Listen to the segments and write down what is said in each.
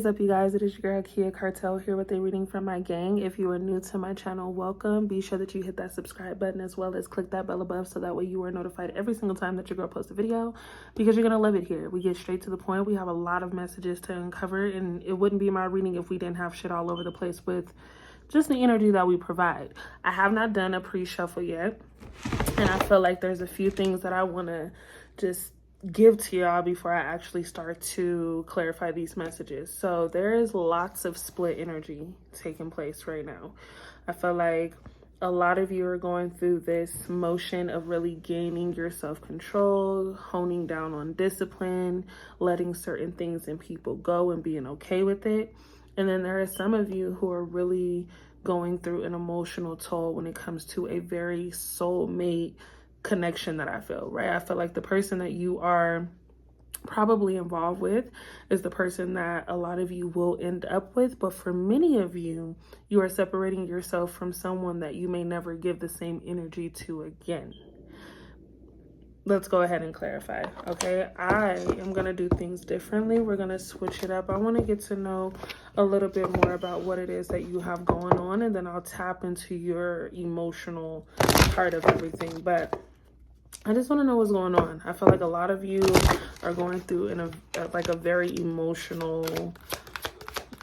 is up, you guys? It is your girl Kia Cartel here with a reading from my gang. If you are new to my channel, welcome. Be sure that you hit that subscribe button as well as click that bell above so that way you are notified every single time that your girl posts a video, because you're gonna love it here. We get straight to the point. We have a lot of messages to uncover, and it wouldn't be my reading if we didn't have shit all over the place with just the energy that we provide. I have not done a pre-shuffle yet, and I feel like there's a few things that I want to just give to y'all before I actually start to clarify these messages. So there is lots of split energy taking place right now. I feel like a lot of you are going through this motion of really gaining your self-control, honing down on discipline, letting certain things and people go and being okay with it. And then there are some of you who are really going through an emotional toll when it comes to a very soulmate connection that I feel, right? I feel like the person that you are probably involved with is the person that a lot of you will end up with, but for many of you, you are separating yourself from someone that you may never give the same energy to again. Let's go ahead and clarify, okay? I am gonna do things differently. We're gonna switch it up. I wanna get to know a little bit more about what it is that you have going on, and then I'll tap into your emotional part of everything. But I just want to know what's going on. I feel like a lot of you are going through a very emotional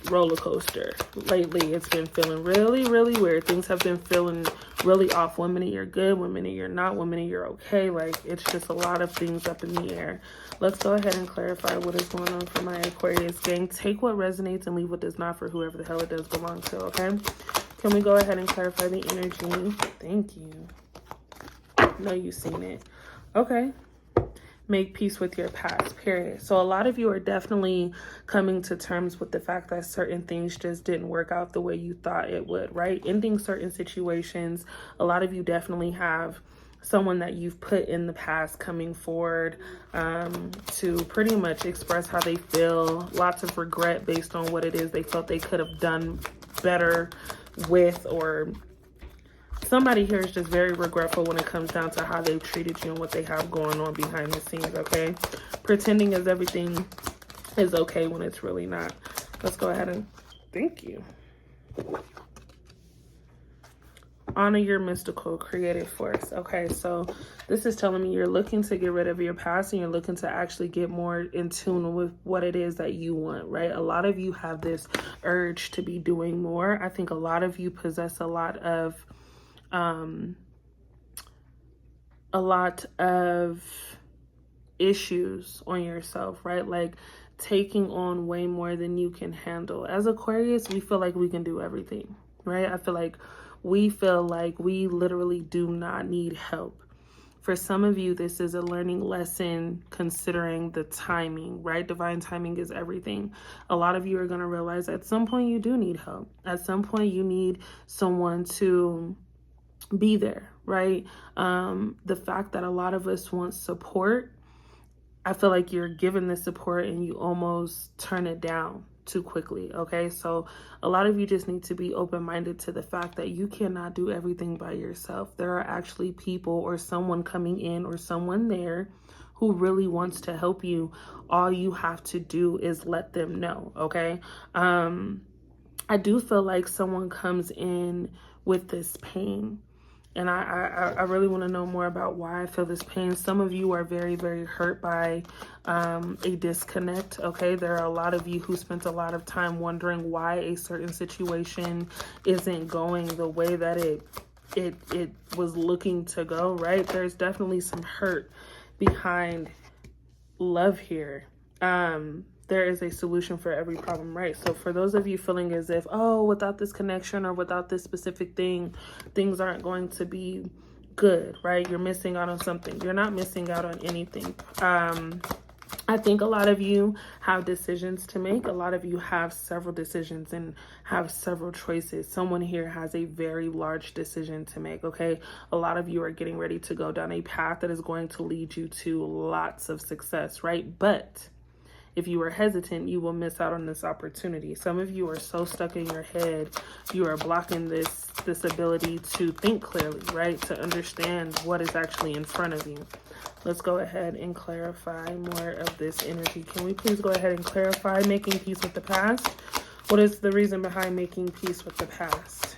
roller coaster. Lately, it's been feeling really, really weird. Things have been feeling really off. One minute you're good, one minute you're not, one minute you're okay. Like, it's just a lot of things up in the air. Let's go ahead and clarify what is going on for my Aquarius gang. Take what resonates and leave what does not for whoever the hell it does belong to, okay? Can we go ahead and clarify the energy? Thank you. Know you've seen it. Okay. Make peace with your past, period. So a lot of you are definitely coming to terms with the fact that certain things just didn't work out the way you thought it would, right? Ending certain situations. A lot of you definitely have someone that you've put in the past coming forward to pretty much express how they feel. Lots of regret based on what it is they felt they could have done better with, or somebody here is just very regretful when it comes down to how they've treated you and what they have going on behind the scenes, okay? Pretending as everything is okay when it's really not. Let's go ahead and thank you. Honor your mystical creative force. Okay, so this is telling me you're looking to get rid of your past and you're looking to actually get more in tune with what it is that you want, right? A lot of you have this urge to be doing more. I think a lot of you possess a lot of issues on yourself, right? Like taking on way more than you can handle. As Aquarius, we feel like we can do everything, right? I feel like we feel like we literally do not need help. For some of you, this is a learning lesson considering the timing, right? Divine timing is everything. A lot of you are going to realize at some point you do need help. At some point you need someone to be there, right? The fact that a lot of us want support, I feel like you're given the support and you almost turn it down too quickly, okay? So a lot of you just need to be open-minded to the fact that you cannot do everything by yourself. There are actually people or someone coming in or someone there who really wants to help you. All you have to do is let them know, okay? I do feel like someone comes in with this pain, and I really want to know more about why I feel this pain. Some of you are very, very hurt by a disconnect, okay? There are a lot of you who spent a lot of time wondering why a certain situation isn't going the way that it was looking to go, right? There's definitely some hurt behind love here. There is a solution for every problem, right? So for those of you feeling as if, oh, without this connection or without this specific thing, things aren't going to be good, right? You're missing out on something. You're not missing out on anything. I think a lot of you have decisions to make. A lot of you have several decisions and have several choices. Someone here has a very large decision to make, okay? A lot of you are getting ready to go down a path that is going to lead you to lots of success, right? But if you are hesitant, you will miss out on this opportunity. Some of you are so stuck in your head, you are blocking this this ability to think clearly, right? To understand what is actually in front of you. Let's go ahead and clarify more of this energy. Can we please go ahead and clarify making peace with the past? What is the reason behind making peace with the past?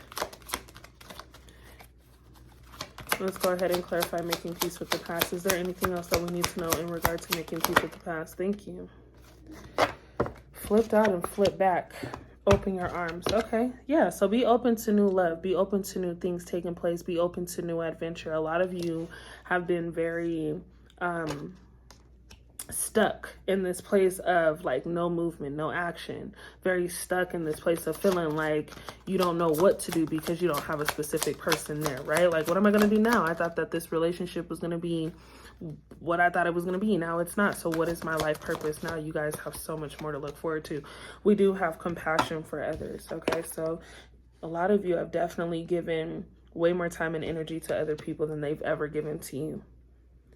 Let's go ahead and clarify making peace with the past. Is there anything else that we need to know in regard to making peace with the past? Thank you. Flipped out and flip back. Open your arms. Okay. Yeah. So be open to new love. Be open to new things taking place. Be open to new adventure. A lot of you have been very stuck in this place of like no movement, no action. Very stuck in this place of feeling like you don't know what to do because you don't have a specific person there, right? Like, what am I going to do now? I thought that this relationship was going to be what I thought it was going to be. Now it's not. So what is my life purpose? Now you guys have so much more to look forward to. We do have compassion for others. Okay. So a lot of you have definitely given way more time and energy to other people than they've ever given to you.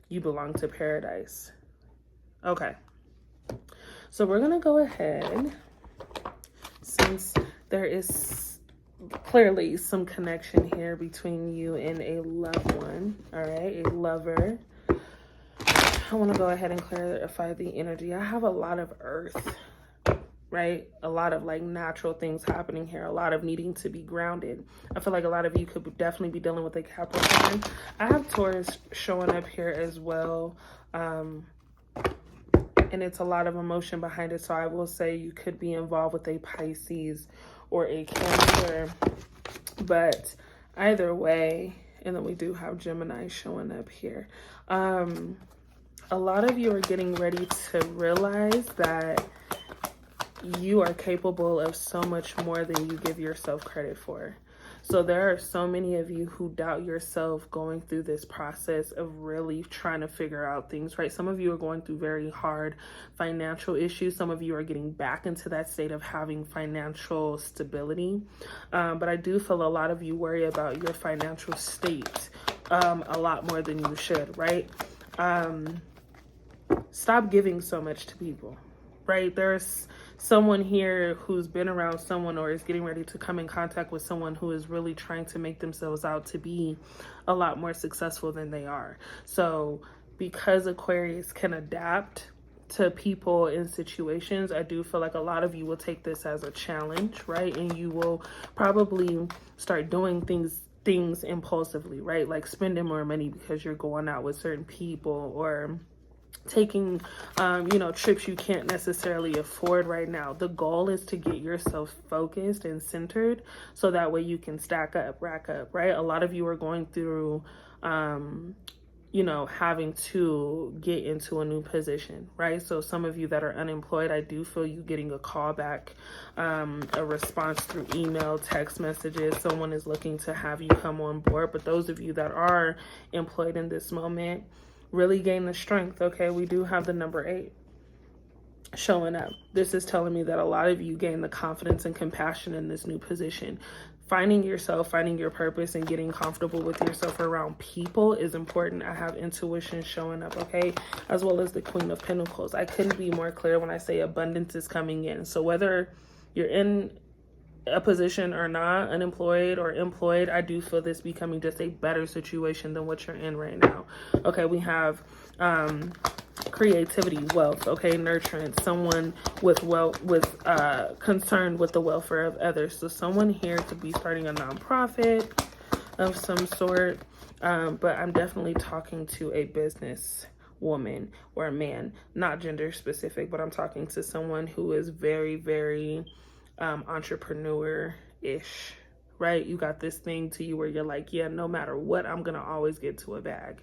You belong to paradise. Okay. So we're going to go ahead, since there is clearly some connection here between you and a loved one. All right. A lover. I want to go ahead and clarify the energy. I have a lot of earth, right? A lot of like natural things happening here. A lot of needing to be grounded. I feel like a lot of you could definitely be dealing with a Capricorn. I have Taurus showing up here as well. And it's a lot of emotion behind it. So I will say you could be involved with a Pisces or a Cancer. But either way, and then we do have Gemini showing up here. A lot of you are getting ready to realize that you are capable of so much more than you give yourself credit for. So there are so many of you who doubt yourself going through this process of really trying to figure out things, right? Some of you are going through very hard financial issues. Some of you are getting back into that state of having financial stability. But I do feel a lot of you worry about your financial state a lot more than you should, right? Stop giving so much to people, right? There's someone here who's been around someone or is getting ready to come in contact with someone who is really trying to make themselves out to be a lot more successful than they are. So because Aquarius can adapt to people in situations, I do feel like a lot of you will take this as a challenge, right? And you will probably start doing things impulsively, right? Like spending more money because you're going out with certain people, or taking trips you can't necessarily afford right now. The goal is to get yourself focused and centered so that way you can rack up, right? A lot of you are going through having to get into a new position, right? So some of you that are unemployed, I do feel you getting a call back, a response through email, text messages. Someone is looking to have you come on board. But those of you that are employed in this moment, really gain the strength. Okay, we do have the number 8 showing up. This is telling me that a lot of you gain the confidence and compassion in this new position. Finding yourself, finding your purpose, and getting comfortable with yourself around people is important. I have intuition showing up, okay, as well as the Queen of Pentacles. I couldn't be more clear when I say abundance is coming in. So whether you're in a position or not, unemployed or employed, I do feel this becoming just a better situation than what you're in right now. Okay, we have creativity, wealth, okay, nurturance, someone with concerned with the welfare of others. So someone here could be starting a nonprofit of some sort, but I'm definitely talking to a business woman or a man, not gender specific, but I'm talking to someone who is very, very entrepreneur-ish, right? You got this thing to you where you're like, yeah, no matter what, I'm gonna always get to a bag.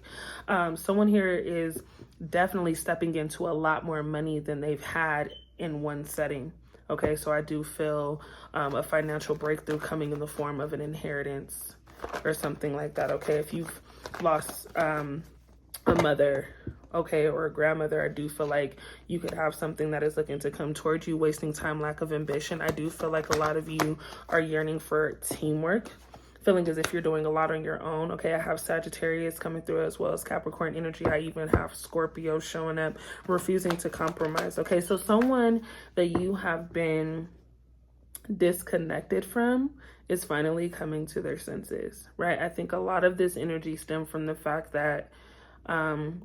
Someone here is definitely stepping into a lot more money than they've had in one setting. Okay, so I do feel a financial breakthrough coming in the form of an inheritance or something like that. Okay, if you've lost a mother, okay, or a grandmother, I do feel like you could have something that is looking to come towards you. Wasting time, lack of ambition. I do feel like a lot of you are yearning for teamwork, feeling as if you're doing a lot on your own. Okay, I have Sagittarius coming through as well as Capricorn energy. I even have Scorpio showing up, refusing to compromise. Okay, so someone that you have been disconnected from is finally coming to their senses, right? I think a lot of this energy stemmed from the fact that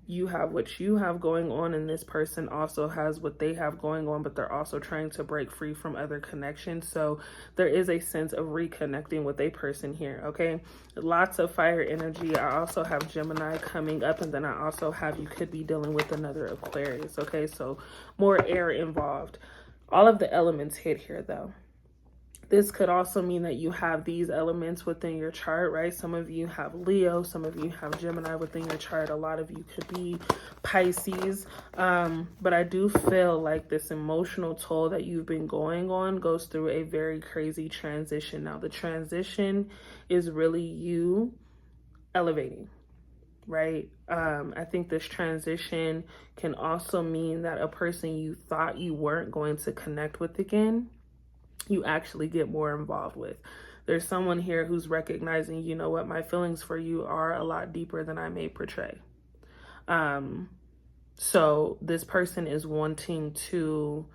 you have what you have going on, and this person also has what they have going on, but they're also trying to break free from other connections. So there is a sense of reconnecting with a person here, okay? Lots of fire energy. I also have Gemini coming up, and then I also have you could be dealing with another Aquarius, okay? So more air involved. All of the elements hit here though. This could also mean that you have these elements within your chart, right? Some of you have Leo, some of you have Gemini within your chart. A lot of you could be Pisces. But I do feel like this emotional toll that you've been going on goes through a very crazy transition. Now, the transition is really you elevating, right? I think this transition can also mean that a person you thought you weren't going to connect with again, you actually get more involved with. There's someone here who's recognizing, you know what, my feelings for you are a lot deeper than I may portray. So this person is wanting to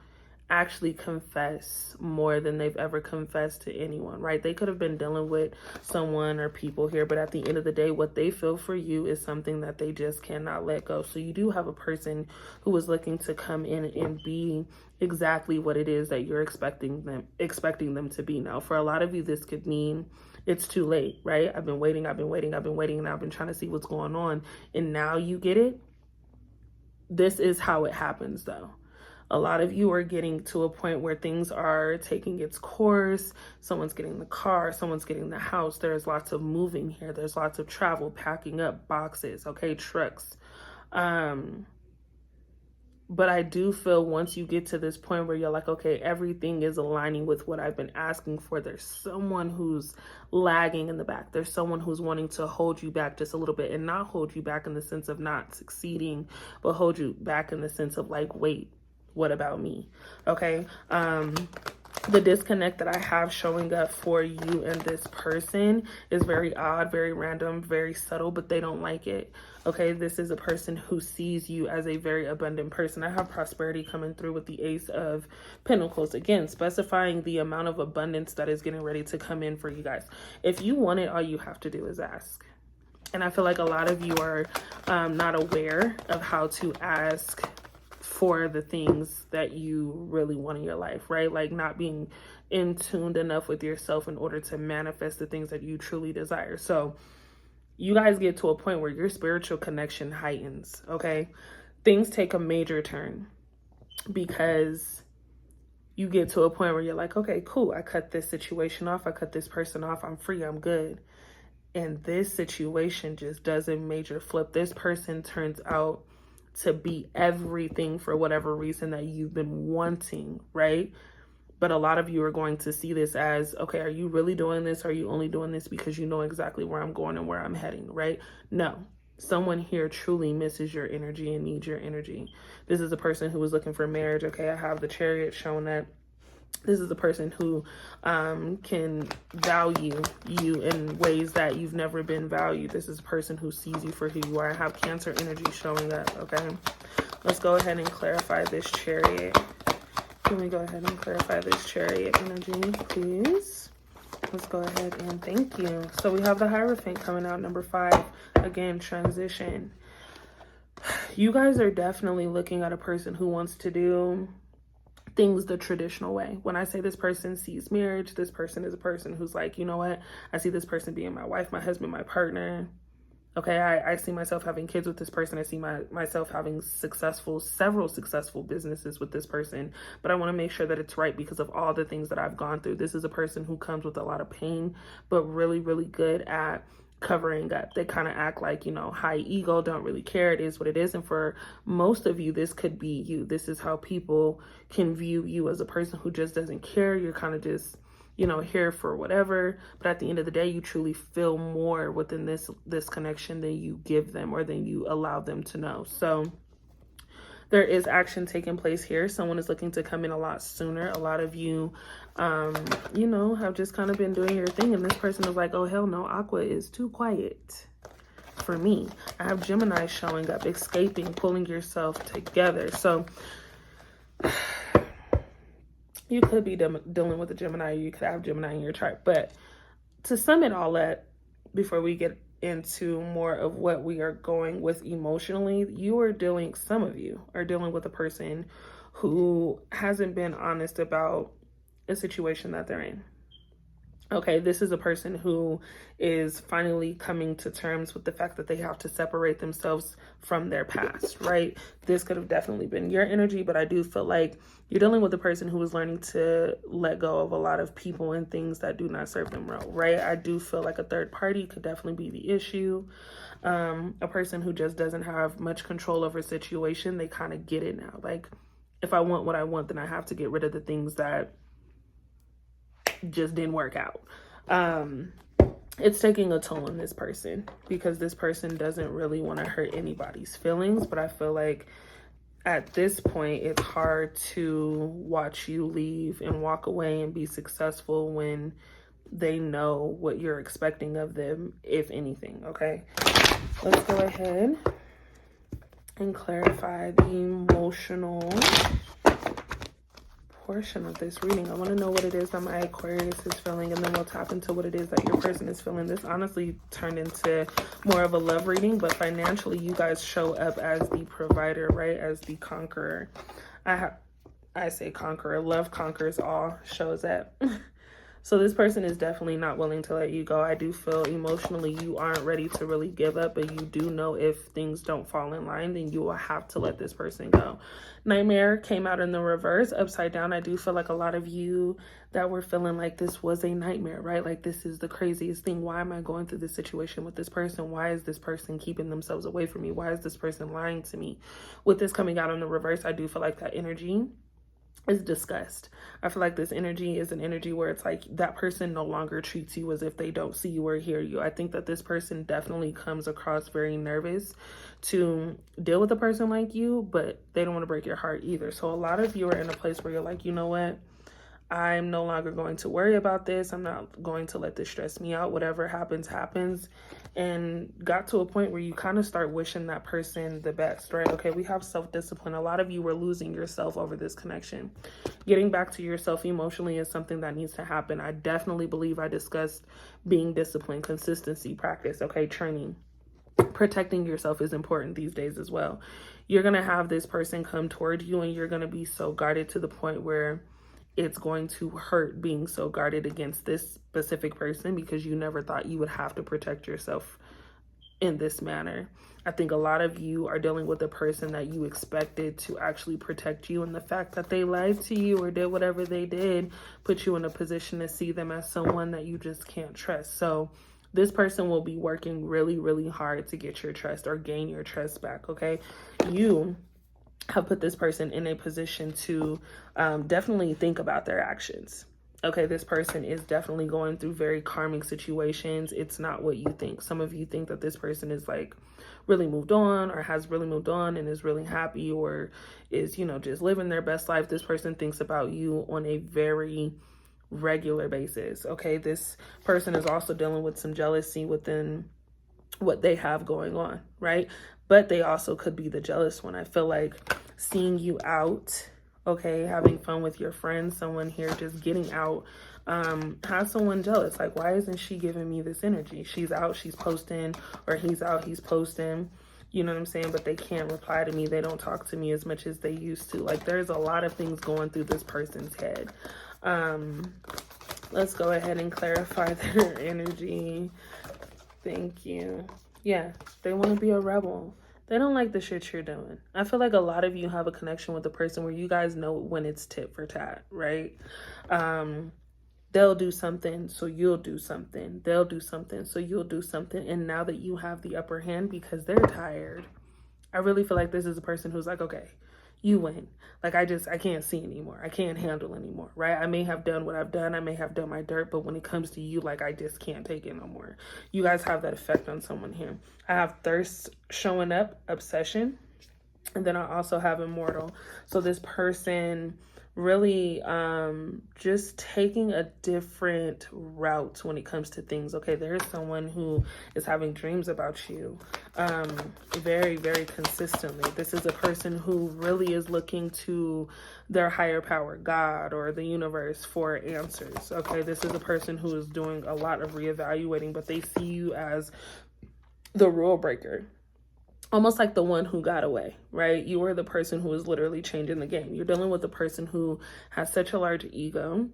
actually confess more than they've ever confessed to anyone, right? They could have been dealing with someone or people here, but at the end of the day, what they feel for you is something that they just cannot let go. So you do have a person who is looking to come in and be exactly what it is that you're expecting them to be. Now, for a lot of you, this could mean it's too late, right? I've been waiting, and I've been trying to see what's going on, and now you get it. This is how it happens though. A lot of you are getting to a point where things are taking its course. Someone's getting the car, someone's getting the house. There's lots of moving here. There's lots of travel, packing up boxes, okay, trucks. But I do feel once you get to this point where you're like, okay, everything is aligning with what I've been asking for, there's someone who's lagging in the back. There's someone who's wanting to hold you back just a little bit, and not hold you back in the sense of not succeeding, but hold you back in the sense of like, wait, what about me? Okay. The disconnect that I have showing up for you and this person is very odd, very random, very subtle, but they don't like it. Okay, this is a person who sees you as a very abundant person. I have prosperity coming through with the Ace of Pentacles. Again, specifying the amount of abundance that is getting ready to come in for you guys. If you want it, all you have to do is ask. And I feel like a lot of you are not aware of how to ask for the things that you really want in your life, right? Like not being in tuned enough with yourself in order to manifest the things that you truly desire. So you guys get to a point where your spiritual connection heightens, okay? Things take a major turn because you get to a point where you're like, okay, cool. I cut this situation off. I cut this person off. I'm free. I'm good. And this situation just doesn't major flip. This person turns out to be everything for whatever reason that you've been wanting, right? But a lot of you are going to see this as, okay, are you really doing this? Are you only doing this because you know exactly where I'm going and where I'm heading, right? No, someone here truly misses your energy and needs your energy. This is a person who is looking for marriage. Okay, I have the Chariot showing that. This is a person who can value you in ways that you've never been valued. This is a person who sees you for who you are. I have Cancer energy showing up, okay? Let's go ahead and clarify this Chariot. Can we go ahead and clarify this Chariot energy, please? Let's go ahead and thank you. So we have the Hierophant coming out, number 5. Again, transition. You guys are definitely looking at a person who wants to do things the traditional way. When I say this person sees marriage, this person is a person who's like, you know what? I see this person being my wife, my husband, my partner. Okay, I see myself having kids with this person. I see myself having several successful businesses with this person. But I want to make sure that it's right because of all the things that I've gone through. This is a person who comes with a lot of pain, but really, really good at covering up. They kind of act like, you know, high ego, don't really care. It is what it is. And for most of you, this could be you. This is how people can view you, as a person who just doesn't care. You're kind of just, you know, here for whatever. But at the end of the day, you truly feel more within this connection than you give them or than you allow them to know. So there is action taking place here. Someone is looking to come in a lot sooner. A lot of you, you know, have just kind of been doing your thing. And this person is like, oh, hell no, Aqua is too quiet for me. I have Gemini showing up, escaping, pulling yourself together. So You could be dealing with a Gemini, or you could have Gemini in your chart. But to sum it all up, before we get into more of what we are going with emotionally, some of you are dealing with a person who hasn't been honest about a situation that they're in. Okay, this is a person who is finally coming to terms with the fact that they have to separate themselves from their past, right? This could have definitely been your energy, but I do feel like you're dealing with a person who is learning to let go of a lot of people and things that do not serve them well, right? I do feel like a third party could definitely be the issue. A person who just doesn't have much control over a situation, they kind of get it now. Like, if I want what I want, then I have to get rid of the things that just didn't work out. It's taking a toll on this person because this person doesn't really want to hurt anybody's feelings, but I feel like at this point it's hard to watch you leave and walk away and be successful when they know what you're expecting of them, if anything. Okay, let's go ahead and clarify the emotional portion of this reading. I want to know what it is that my Aquarius is feeling, and then we'll tap into what it is that your person is feeling. This honestly turned into more of a love reading, but financially you guys show up as the provider, right? As the conqueror. I say conqueror. Love conquers all shows up. So this person is definitely not willing to let you go. I do feel emotionally you aren't ready to really give up, but you do know if things don't fall in line, then you will have to let this person go. Nightmare came out in the reverse, upside down. I do feel like a lot of you that were feeling like this was a nightmare, right? Like, this is the craziest thing. Why am I going through this situation with this person? Why is this person keeping themselves away from me? Why is this person lying to me? With this coming out in the reverse, I do feel like that energy is disgust. I feel like this energy is an energy where it's like that person no longer treats you as if they don't see you or hear you. I think that this person definitely comes across very nervous to deal with a person like you, but they don't want to break your heart either. So a lot of you are in a place where you're like, you know what? I'm no longer going to worry about this. I'm not going to let this stress me out. Whatever happens, happens. And got to a point where you kind of start wishing that person the best, right? Okay, we have self-discipline. A lot of you were losing yourself over this connection. Getting back to yourself emotionally is something that needs to happen. I definitely believe I discussed being disciplined, consistency, practice, okay, training. Protecting yourself is important these days as well. You're going to have this person come toward you and you're going to be so guarded to the point where it's going to hurt being so guarded against this specific person because you never thought you would have to protect yourself in this manner. I think a lot of you are dealing with a person that you expected to actually protect you, and the fact that they lied to you or did whatever they did put you in a position to see them as someone that you just can't trust. So this person will be working really, really hard to get your trust or gain your trust back, okay? You have put this person in a position to definitely think about their actions. Okay, this person is definitely going through very karmic situations. It's not what you think. Some of you think that this person is like really moved on or has really moved on and is really happy or is, you know, just living their best life. This person thinks about you on a very regular basis. Okay, this person is also dealing with some jealousy within what they have going on, right? But they also could be the jealous one. I feel like seeing you out, okay, having fun with your friends, someone here just getting out, has someone jealous. Like, why isn't she giving me this energy? She's out, she's posting, or he's out, he's posting. You know what I'm saying? But they can't reply to me. They don't talk to me as much as they used to. Like, there's a lot of things going through this person's head. Let's go ahead and clarify their energy. Thank you. Yeah, they want to be a rebel. They don't like the shit you're doing. I feel like a lot of you have a connection with a person where you guys know when it's tit for tat, right? They'll do something, so you'll do something. They'll do something, so you'll do something. And now that you have the upper hand because they're tired, I really feel like this is a person who's like, okay, you win. Like, I can't see anymore. I can't handle anymore, right? I may have done what I've done. I may have done my dirt, but when it comes to you, like, I just can't take it no more. You guys have that effect on someone here. I have thirst showing up, obsession. And then I also have immortal. So this person really just taking a different route when it comes to things. Okay, there is someone who is having dreams about you very, very consistently. This is a person who really is looking to their higher power, God or the universe, for answers. Okay, this is a person who is doing a lot of reevaluating, but they see you as the rule breaker. Almost like the one who got away, right? You are the person who is literally changing the game. You're dealing with a person who has such a large ego.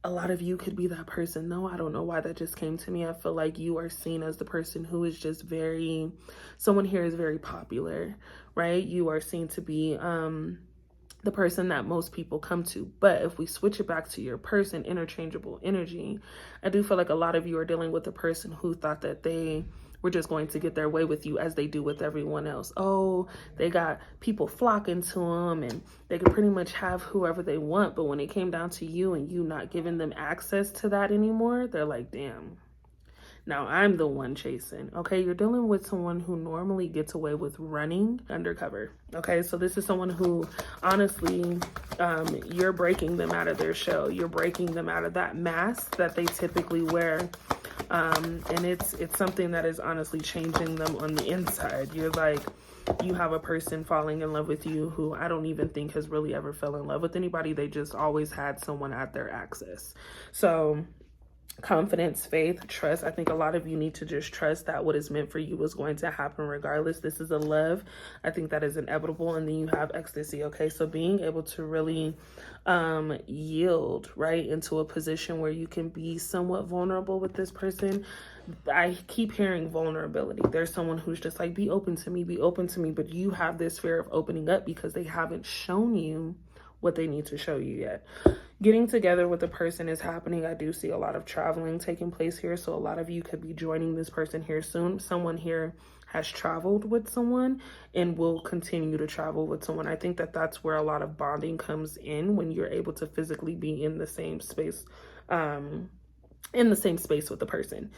A lot of you could be that person. No, I don't know why that just came to me. I feel like you are seen as the person who is just very, someone here is very popular, right? You are seen to be the person that most people come to. But if we switch it back to your person, interchangeable energy, I do feel like a lot of you are dealing with a person who thought that they were just going to get their way with you as they do with everyone else. Oh, they got people flocking to them and they could pretty much have whoever they want. But when it came down to you and you not giving them access to that anymore, they're like, damn, now I'm the one chasing. Okay, you're dealing with someone who normally gets away with running undercover. Okay, so this is someone who honestly, you're breaking them out of their show. You're breaking them out of that mask that they typically wear. And it's something that is honestly changing them on the inside. You're like, you have a person falling in love with you who I don't even think has really ever fell in love with anybody. They just always had someone at their access. So confidence, faith, trust. I think a lot of you need to just trust that what is meant for you is going to happen regardless. This is a love. I think that is inevitable. And then you have ecstasy. Okay, so being able to really yield right into a position where you can be somewhat vulnerable with this person. I keep hearing vulnerability. There's someone who's just like, be open to me, but you have this fear of opening up because they haven't shown you what they need to show you yet. Getting together with a person is happening. I do see a lot of traveling taking place here. So a lot of you could be joining this person here soon. Someone here has traveled with someone and will continue to travel with someone. I think that that's where a lot of bonding comes in, when you're able to physically be in the same space, with the person.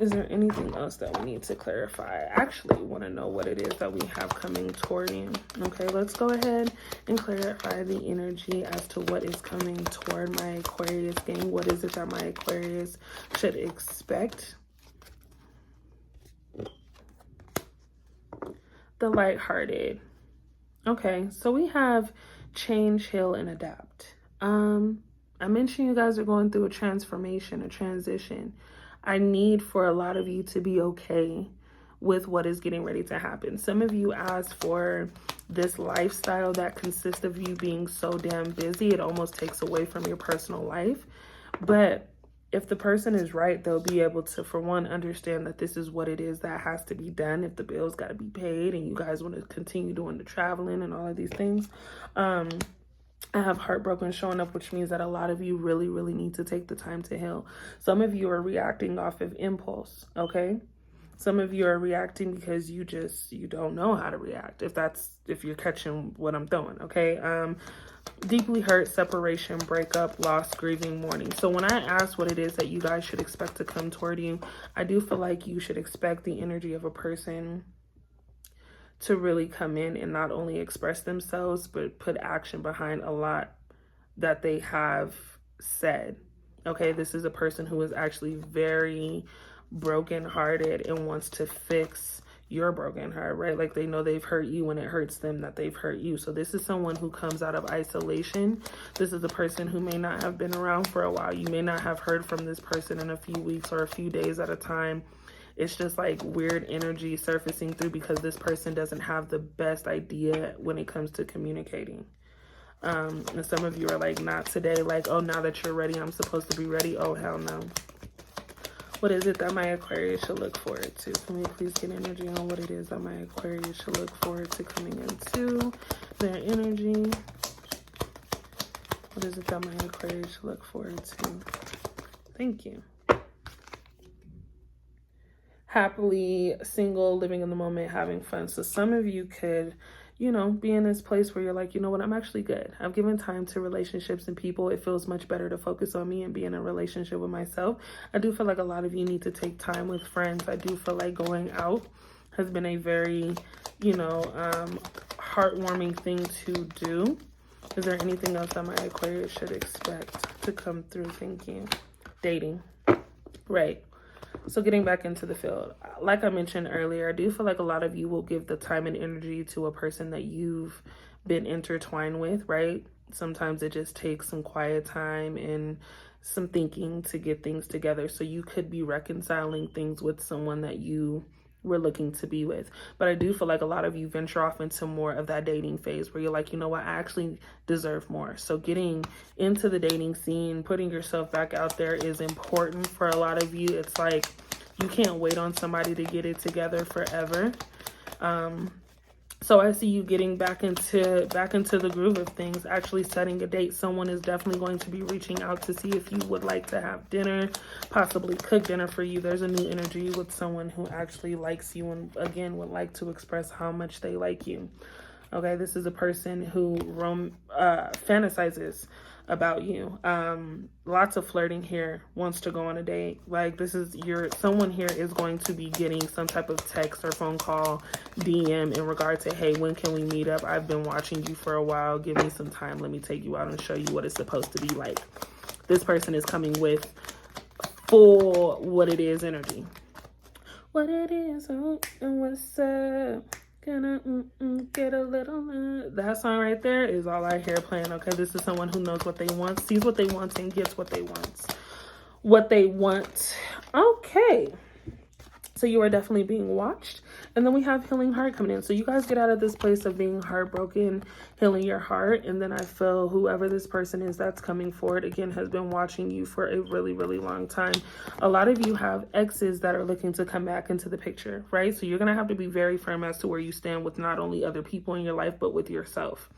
Is there anything else that we need to clarify? I actually want to know what it is that we have coming toward you. Okay, let's go ahead and clarify the energy as to what is coming toward my Aquarius gang. What is it that my Aquarius should expect? The lighthearted. Okay, so we have change, heal, and adapt. I mentioned you guys are going through a transformation, a transition. I need for a lot of you to be okay with what is getting ready to happen. Some of you asked for this lifestyle that consists of you being so damn busy, it almost takes away from your personal life. But if the person is right, they'll be able to, for one, understand that this is what it is that has to be done if the bills got to be paid and you guys want to continue doing the traveling and all of these things. I have heartbroken showing up, which means that a lot of you really, really need to take the time to heal. Some of you are reacting off of impulse, okay? Some of you are reacting because you don't know how to react, if you're catching what I'm throwing, okay? Deeply hurt, separation, breakup, loss, grieving, mourning. So when I ask what it is that you guys should expect to come toward you, I do feel like you should expect the energy of a person to really come in and not only express themselves, but put action behind a lot that they have said. Okay, this is a person who is actually very brokenhearted and wants to fix your broken heart, right? Like they know they've hurt you when it hurts them that they've hurt you. So this is someone who comes out of isolation. This is a person who may not have been around for a while. You may not have heard from this person in a few weeks or a few days at a time. It's just like weird energy surfacing through because this person doesn't have the best idea when it comes to communicating. And some of you are like, not today. Like, oh, now that you're ready, I'm supposed to be ready. Oh, hell no. What is it that my Aquarius should look forward to? Can we please get energy on what it is that my Aquarius should look forward to coming into their energy? What is it that my Aquarius should look forward to? Thank you. Happily single, living in the moment, having fun. So some of you could, be in this place where you're like, you know what, I'm actually good. I've given time to relationships and people. It feels much better to focus on me and be in a relationship with myself. I do feel like a lot of you need to take time with friends. I do feel like going out has been a very, you know, heartwarming thing to do. Is there anything else that my Aquarius should expect to come through? Thank you. Dating. Right. So getting back into the field, like I mentioned earlier, I do feel like a lot of you will give the time and energy to a person that you've been intertwined with, right? Sometimes it just takes some quiet time and some thinking to get things together. So you could be reconciling things with someone that you were looking to be with. But I do feel like a lot of you venture off into more of that dating phase where you're like, you know what, I actually deserve more. So getting into the dating scene, putting yourself back out there is important for a lot of you. It's like you can't wait on somebody to get it together forever. So I see you getting back into the groove of things, actually setting a date. Someone is definitely going to be reaching out to see if you would like to have dinner, possibly cook dinner for you. There's a new energy with someone who actually likes you and, again, would like to express how much they like you. Okay, this is a person who fantasizes about you. Lots of flirting here, wants to go on a date. Like, this is someone here is going to be getting some type of text or phone call, DM in regard to, hey, when can we meet up? I've been watching you for a while. Give me some time. Let me take you out and show you what it's supposed to be like. This person is coming with full what it is energy. What it is, oh, and what's up? Gonna get a little that song right there is all I hear playing. Okay, this is someone who knows what they want, sees what they want, and gets what they want. Okay, so you are definitely being watched. And then we have healing heart coming in. So you guys get out of this place of being heartbroken, healing your heart. And then I feel whoever this person is that's coming forward, again, has been watching you for a really, really long time. A lot of you have exes that are looking to come back into the picture, right? So you're going to have to be very firm as to where you stand with not only other people in your life, but with yourself.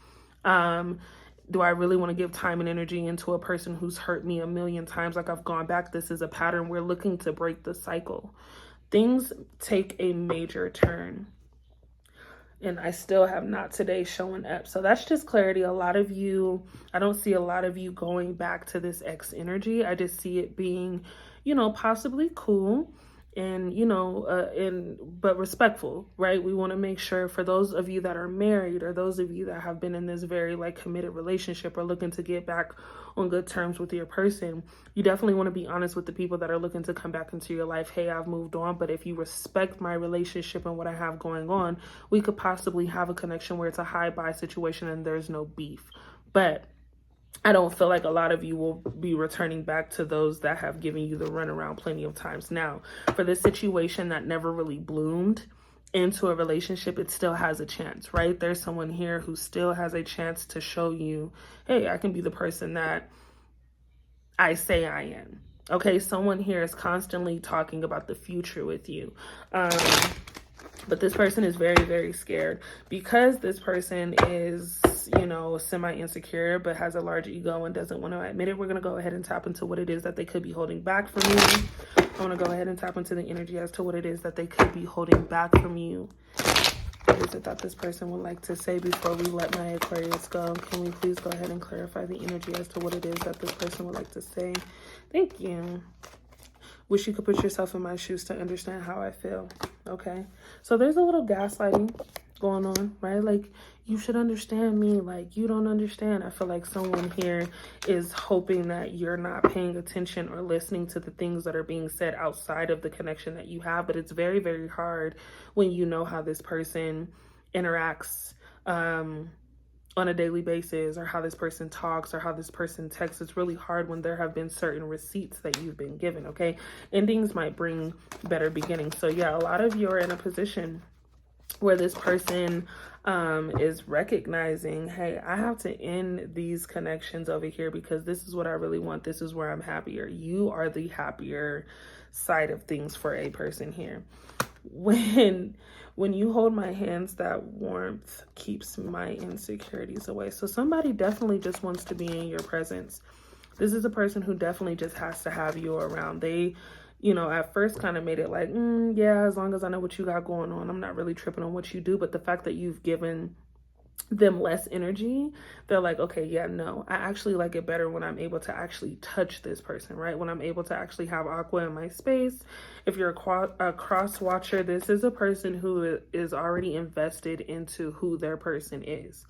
Do I really want to give time and energy into a person who's hurt me a million times? Like, I've gone back. This is a pattern. We're looking to break the cycle. Things take a major turn, and I still have not today showing up. So that's just clarity. A lot of you, I don't see a lot of you going back to this ex energy. I just see it being, you know, possibly cool and, you know, but respectful, right? We want to make sure for those of you that are married or those of you that have been in this very like committed relationship or looking to get back on good terms with your person, you definitely want to be honest with the people that are looking to come back into your life. Hey, I've moved on, but if you respect my relationship and what I have going on, we could possibly have a connection where it's a high-bye situation and there's no beef. But I don't feel like a lot of you will be returning back to those that have given you the runaround plenty of times. Now, for this situation that never really bloomed into a relationship, it still has a chance, right? There's someone here who still has a chance to show you, hey, I can be the person that I say I am. Okay, someone here is constantly talking about the future with you. But this person is very, very scared because this person is, you know, semi-insecure, but has a large ego and doesn't want to admit it. We're going to go ahead and tap into what it is that they could be holding back from you. I want to go ahead and tap into the energy as to what it is that they could be holding back from you. What is it that this person would like to say before we let my Aquarius go? Can we please go ahead and clarify the energy as to what it is that this person would like to say? Thank you. Wish you could put yourself in my shoes to understand how I feel. Okay, so there's a little gaslighting going on, right? Like, you should understand me. Like, you don't understand. I feel like someone here is hoping that you're not paying attention or listening to the things that are being said outside of the connection that you have. But it's very, very hard when you know how this person interacts on a daily basis, or how this person talks, or how this person texts. It's really hard when there have been certain receipts that you've been given. Okay, endings might bring better beginnings. So yeah, a lot of you are in a position where this person is recognizing, hey, I have to end these connections over here because this is what I really want. This is where I'm happier. You are the happier side of things for a person here. When you hold my hands, that warmth keeps my insecurities away. So somebody definitely just wants to be in your presence. This is a person who definitely just has to have you around. They, you know, at first kind of made it like, yeah, as long as I know what you got going on, I'm not really tripping on what you do. But the fact that you've given them less energy, they're like, okay, yeah, no, I actually like it better when I'm able to actually touch this person, right? When I'm able to actually have Aqua in my space. If you're a cross watcher, this is a person who is already invested into who their person is.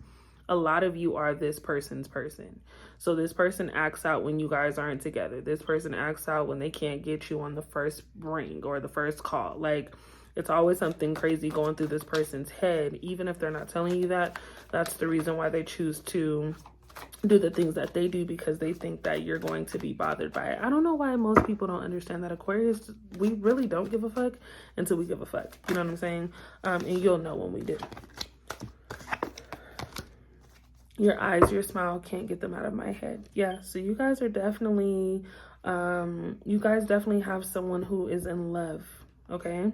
A lot of you are this person's person. So this person acts out when you guys aren't together. This person acts out when they can't get you on the first ring or the first call. Like, it's always something crazy going through this person's head. Even if they're not telling you that, that's the reason why they choose to do the things that they do, because they think that you're going to be bothered by it. I don't know why most people don't understand that Aquarius, we really don't give a fuck until we give a fuck. You know what I'm saying? And you'll know when we do. Your eyes, your smile, can't get them out of my head. Yeah, so you guys are definitely, you guys definitely have someone who is in love, okay?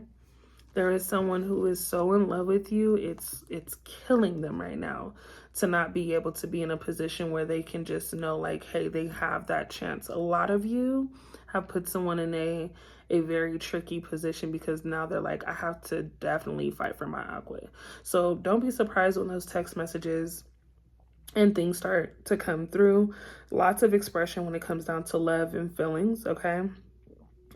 There is someone who is so in love with you, it's killing them right now to not be able to be in a position where they can just know, like, hey, they have that chance. A lot of you have put someone in a very tricky position, because now they're like, I have to definitely fight for my Aqua. So don't be surprised when those text messages and things start to come through. Lots of expression when it comes down to love and feelings, okay?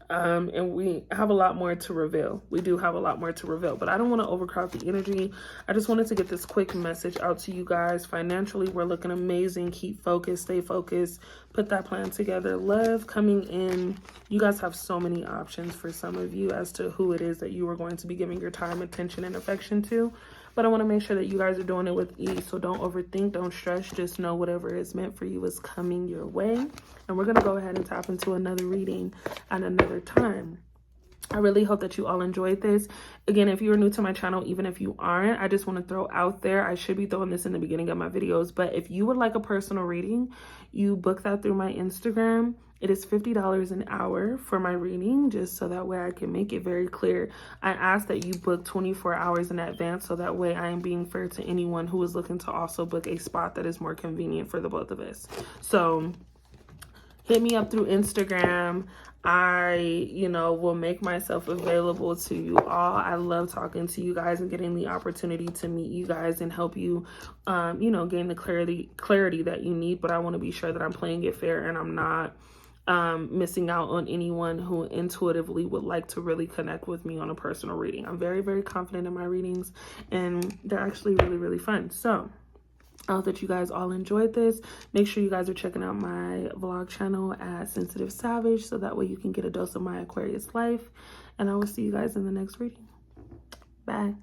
And we have a lot more to reveal. We do have a lot more to reveal, but I don't want to overcrowd the energy. I just wanted to get this quick message out to you guys. Financially, we're looking amazing. Keep focused, stay focused, put that plan together. Love coming in. You guys have so many options for some of you as to who it is that you are going to be giving your time, attention, and affection to. But I want to make sure that you guys are doing it with ease. So don't overthink, don't stress. Just know whatever is meant for you is coming your way. And we're going to go ahead and tap into another reading at another time. I really hope that you all enjoyed this. Again, if you are new to my channel, even if you aren't, I just want to throw out there, I should be throwing this in the beginning of my videos, but if you would like a personal reading, you book that through my Instagram. It is $50 an hour for my reading, just so that way I can make it very clear. I ask that you book 24 hours in advance, so that way I am being fair to anyone who is looking to also book a spot that is more convenient for the both of us. So hit me up through Instagram. I, will make myself available to you all. I love talking to you guys and getting the opportunity to meet you guys and help you, gain the clarity that you need. But I want to be sure that I'm playing it fair and I'm not missing out on anyone who intuitively would like to really connect with me on a personal reading. I'm very, very confident in my readings, and they're actually really, really fun. So I hope that you guys all enjoyed this. Make sure you guys are checking out my vlog channel at Sensitive Savage, so that way you can get a dose of my Aquarius life. And I will see you guys in the next reading. Bye.